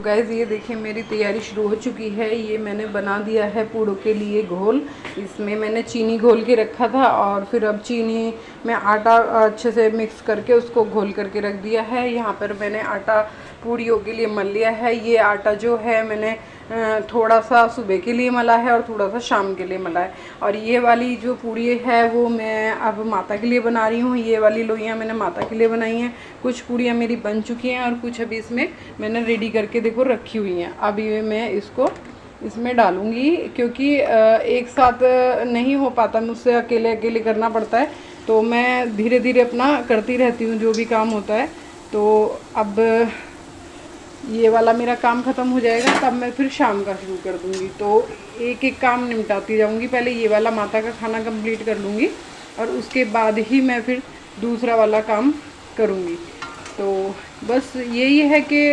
Guys ये देखिए मेरी तैयारी शुरू हो चुकी है। ये मैंने बना दिया है पूड़ों के लिए घोल। इसमें मैंने चीनी घोल के रखा था और फिर अब चीनी में आटा अच्छे से मिक्स करके उसको घोल करके रख दिया है। यहाँ पर मैंने आटा पूड़ियों के लिए मल लिया है। ये आटा जो है मैंने थोड़ा सा सुबह के लिए मला है और थोड़ा सा शाम के लिए मला है। और ये वाली जो पूड़ी है वो मैं अब माता के लिए बना रही हूँ। ये वाली लोइयाँ मैंने माता के लिए बनाई हैं। कुछ पूड़ियाँ मेरी बन चुकी हैं और कुछ अभी इसमें मैंने रेडी करके देखो रखी हुई हैं। अब ये मैं इसको इसमें डालूँगी क्योंकि एक साथ नहीं हो पाता मुझसे, अकेले अकेले करना पड़ता है। तो मैं धीरे धीरे अपना करती रहती हूँ जो भी काम होता है। तो अब ये वाला मेरा काम ख़त्म हो जाएगा तब मैं फिर शाम का शुरू कर दूँगी। तो एक एक काम निपटाती जाऊँगी। पहले ये वाला माता का खाना कंप्लीट कर लूँगी और उसके बाद ही मैं फिर दूसरा वाला काम करूँगी। तो बस यही है कि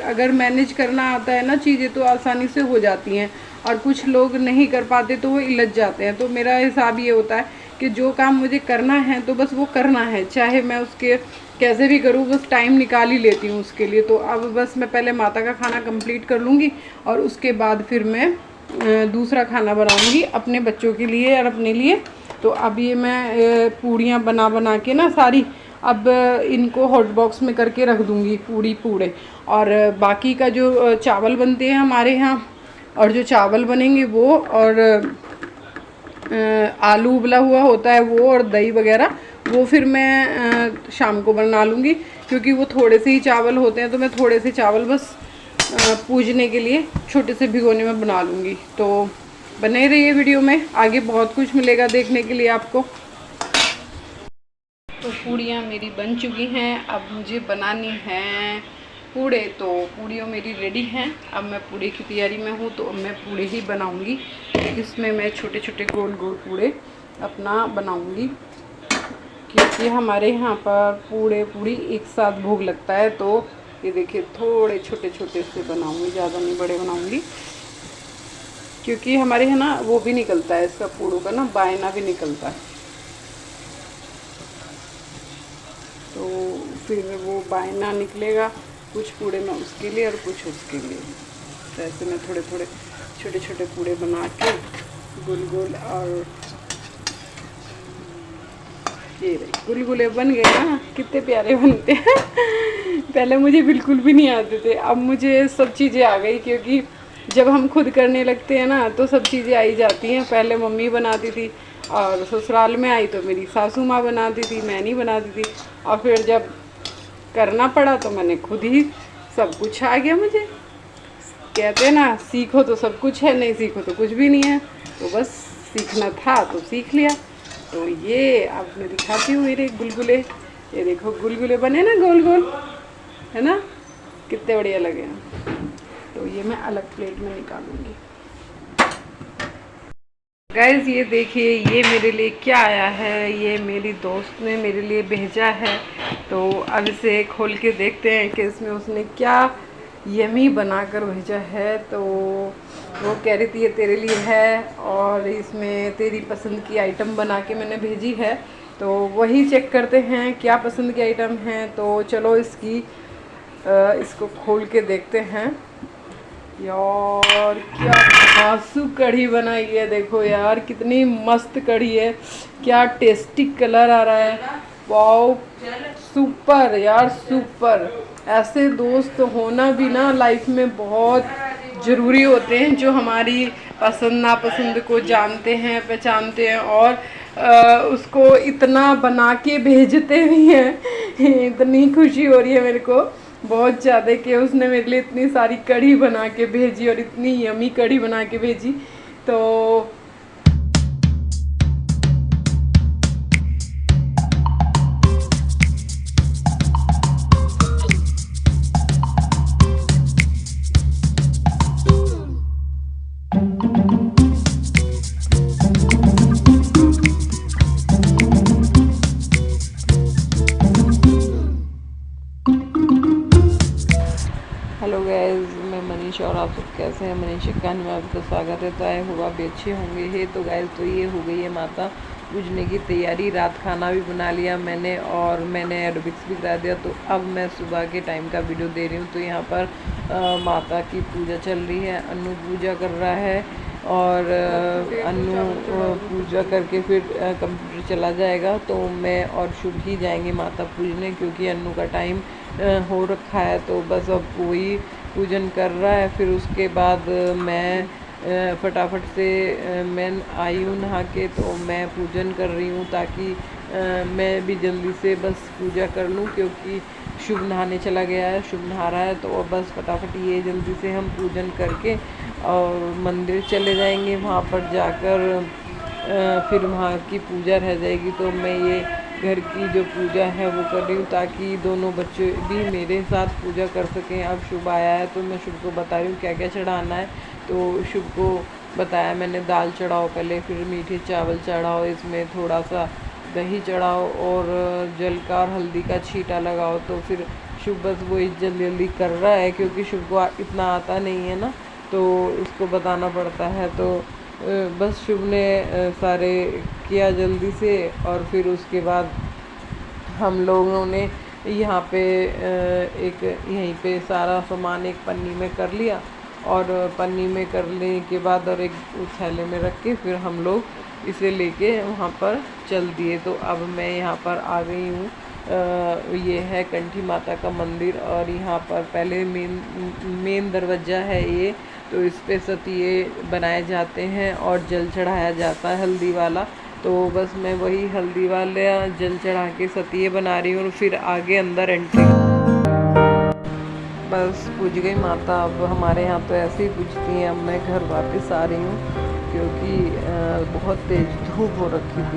अगर मैनेज करना आता है ना चीज़ें तो आसानी से हो जाती हैं, और कुछ लोग नहीं कर पाते तो वो उलझ जाते हैं। तो मेरा हिसाब ये होता है कि जो काम मुझे करना है तो बस वो करना है, चाहे मैं उसके कैसे भी करूँ, बस टाइम निकाल ही लेती हूँ उसके लिए। तो अब बस मैं पहले माता का खाना कंप्लीट कर लूँगी और उसके बाद फिर मैं दूसरा खाना बनाऊँगी अपने बच्चों के लिए और अपने लिए। तो अब ये मैं पूड़ियाँ बना के ना सारी अब इनको हॉट बॉक्स में करके रख दूँगी पूड़े। और बाकी का जो चावल बनते हैं हमारे यहाँ और जो चावल बनेंगे वो, और आलू उबला हुआ होता है वो, और दही वगैरह वो फिर मैं शाम को बना लूँगी। क्योंकि वो थोड़े से ही चावल होते हैं तो मैं थोड़े से चावल बस पूजने के लिए छोटे से भिगोने में बना लूँगी। तो बने रहिए वीडियो में, आगे बहुत कुछ मिलेगा देखने के लिए आपको। तो पूड़ियाँ मेरी बन चुकी हैं, अब मुझे बनानी है पूड़े। तो पूड़ियाँ मेरी रेडी हैं, अब मैं पूड़े की तैयारी में हूँ। तो अब मैं पूड़े ही बनाऊँगी। इसमें मैं छोटे छोटे गोल गोल पूड़े अपना बनाऊँगी, क्योंकि हमारे यहाँ पर पूड़ी एक साथ भोग लगता है। तो ये देखिए थोड़े छोटे छोटे से बनाऊँगी, ज़्यादा नहीं बड़े बनाऊँगी, क्योंकि हमारे यहाँ ना वो भी निकलता है, इसका पूड़ों का ना बायना भी निकलता है। तो फिर वो बायना निकलेगा, कुछ पूड़े में उसके लिए और कुछ उसके लिए। तो ऐसे मैं थोड़े थोड़े छोटे छोटे पूड़े बना के गोल गोल, और ये गुलगुले बन गए ना, कितने प्यारे बनते हैं। पहले मुझे बिल्कुल भी नहीं आते थे, अब मुझे सब चीज़ें आ गई। क्योंकि जब हम खुद करने लगते हैं ना तो सब चीज़ें आई जाती हैं। पहले मम्मी बनाती थी और ससुराल में आई तो मेरी सासू माँ बनाती थी, मैं नहीं बनाती थी। और फिर जब करना पड़ा तो मैंने खुद ही सब कुछ आ गया मुझे। कहते हैं ना सीखो तो सब कुछ है, नहीं सीखो तो कुछ भी नहीं है। तो बस सीखना था तो सीख लिया। तो ये अब मैं दिखाती हूँ मेरे गुलगुले। ये देखो गुलगुले बने ना गोल गोल, है ना, कितने बढ़िया लगे हैं। तो ये मैं अलग प्लेट में निकालूंगी। गाइस ये देखिए ये मेरे लिए क्या आया है, ये मेरी दोस्त ने मेरे लिए भेजा है। तो अब इसे खोल के देखते हैं कि इसमें उसने क्या यमी बनाकर भेजा है। तो वो कह रही थी ये तेरे लिए है और इसमें तेरी पसंद की आइटम बना के मैंने भेजी है। तो वही चेक करते हैं क्या पसंद की आइटम है। तो चलो इसको खोल के देखते हैं। यार क्या धांसू कढ़ी बनाई है, देखो यार कितनी मस्त कढ़ी है, क्या टेस्टी कलर आ रहा है। वाओ सुपर यार सुपर। ऐसे दोस्त होना भी ना लाइफ में बहुत ज़रूरी होते हैं, जो हमारी पसंद नापसंद को जानते हैं, पहचानते हैं और उसको इतना बना के भेजते भी हैं। इतनी खुशी हो रही है मेरे को बहुत ज़्यादा कि उसने मेरे लिए इतनी सारी कढ़ी बना के भेजी और इतनी यमी कढ़ी बना के भेजी। तो हेलो गाइस, मैं मनीषा और आप सब कैसे हैं। मनीषा कहानी में आपका स्वागत है। तो आए हुआ भी अच्छे होंगे है। तो गाइस तो ये हो गई है माता पूजने की तैयारी। रात खाना भी बना लिया मैंने और मैंने एरोबिक्स भी करा दिया। तो अब मैं सुबह के टाइम का वीडियो दे रही हूँ। तो यहाँ पर माता की पूजा चल रही है, अन्नू पूजा कर रहा है और अन्नू पूजा करके फिर कंप्यूटर चला जाएगा। तो मैं और शुभ ही जाएंगे माता पूजने, क्योंकि अन्नू का टाइम हो रखा है। तो बस अब वही पूजन कर रहा है। फिर उसके बाद मैं फटाफट से मैं आई हूँ नहा के, तो मैं पूजन कर रही हूँ ताकि मैं भी जल्दी से बस पूजा कर लूँ, क्योंकि शुभ नहाने चला गया है, शुभ नहा रहा है। तो अब बस फटाफट ये जल्दी से हम पूजन करके और मंदिर चले जाएंगे। वहाँ पर जाकर फिर वहाँ की पूजा रह जाएगी। तो मैं ये घर की जो पूजा है वो कर रही हूँ ताकि दोनों बच्चे भी मेरे साथ पूजा कर सकें। अब शुभ आया है तो मैं शुभ को बता रही हूँ क्या क्या चढ़ाना है। तो शुभ को बताया मैंने, दाल चढ़ाओ पहले, फिर मीठे चावल चढ़ाओ, इसमें थोड़ा सा दही चढ़ाओ और जल का और हल्दी का छींटा लगाओ। तो फिर शुभ बस वही जल्दी जल्दी कर रहा है, क्योंकि शुभ को इतना आता नहीं है ना, तो उसको बताना पड़ता है। तो बस शुभ ने सारे किया जल्दी से और फिर उसके बाद हम लोगों ने यहाँ पे एक यहीं पे सारा सामान एक पन्नी में कर लिया और पन्नी में करने के बाद और एक थैले में रख के फिर हम लोग इसे लेके वहाँ पर चल दिए। तो अब मैं यहाँ पर आ गई हूँ। ये है कंठी माता का मंदिर और यहाँ पर पहले मेन दरवाज़ा है ये। तो इस पे सतिये बनाए जाते हैं और जल चढ़ाया जाता है हल्दी वाला। तो बस मैं वही हल्दी वाला जल चढ़ा के सतिये बना रही हूँ और फिर आगे अंदर एंट्री। बस पूज गई माता। अब हमारे यहाँ तो ऐसे ही पूजती हैं। अब मैं घर वापस आ रही हूँ, क्योंकि बहुत तेज़ धूप हो रखी थी।